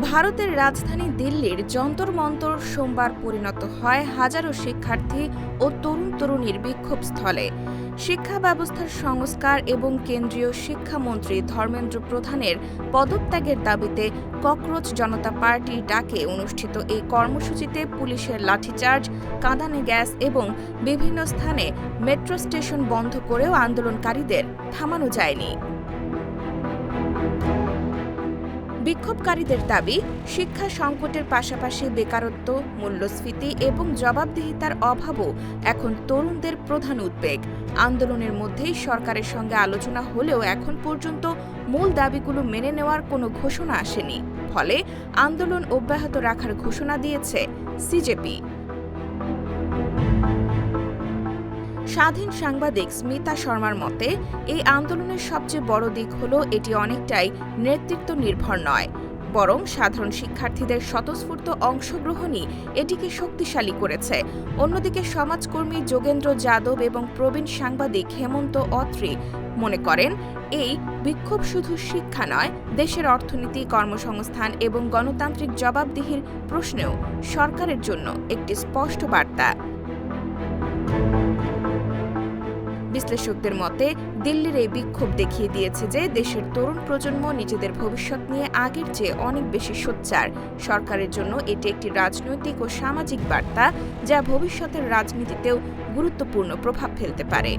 ভারতের রাজধানী দিল্লির যন্তর মন্তর সোমবার পরিণত হয় হাজারো শিক্ষার্থী ও তরুণ তরুণীর বিক্ষোভস্থলে। শিক্ষা ব্যবস্থার সংস্কার এবং কেন্দ্রীয় শিক্ষামন্ত্রী ধর্মেন্দ্র প্রধানের পদত্যাগের দাবিতে ককরোচ জনতা পার্টির ডাকে অনুষ্ঠিত এই কর্মসূচিতে পুলিশের লাঠিচার্জ, কাঁদানে গ্যাস এবং বিভিন্ন স্থানে মেট্রো স্টেশন বন্ধ করেও আন্দোলনকারীদের থামানো যায়নি। বিক্ষোভকারীদের দাবি, শিক্ষা সংকটের পাশাপাশি বেকারত্ব, মূল্যস্ফীতি এবং জবাবদিহিতার অভাবও এখন তরুণদের প্রধান উদ্বেগ। আন্দোলনের মধ্যেই সরকারের সঙ্গে আলোচনা হলেও এখন পর্যন্ত মূল দাবিগুলো মেনে নেওয়ার কোনো ঘোষণা আসেনি। ফলে আন্দোলন অব্যাহত রাখার ঘোষণা দিয়েছে সিজেপি। স্বাধীন সাংবাদিক স্মিতা শর্মার মতে, এই আন্দোলনের সবচেয়ে বড় দিক হল এটি অনেকটাই নেতৃত্ব নির্ভর নয়, বরং সাধারণ শিক্ষার্থীদের স্বতঃস্ফূর্ত অংশগ্রহণই এটিকে শক্তিশালী করেছে। অন্যদিকে সমাজকর্মী যোগেন্দ্র যাদব এবং প্রবীণ সাংবাদিক হেমন্ত অত্রি মনে করেন, এই বিক্ষোভ শুধু শিক্ষা নয়, দেশের অর্থনীতি, কর্মসংস্থান এবং গণতান্ত্রিক জবাবদিহির প্রশ্নেও সরকারের জন্য একটি স্পষ্ট বার্তা। বিশ্লেষকদের মতে, দিল্লির এই বিক্ষোভ দেখিয়ে দিয়েছে যে দেশের তরুণ প্রজন্ম নিজেদের ভবিষ্যৎ নিয়ে আগের চেয়ে অনেক বেশি সোচ্চার। সরকারের জন্য এটি একটি রাজনৈতিক ও সামাজিক বার্তা, যা ভবিষ্যতের রাজনীতিতেও গুরুত্বপূর্ণ প্রভাব ফেলতে পারে।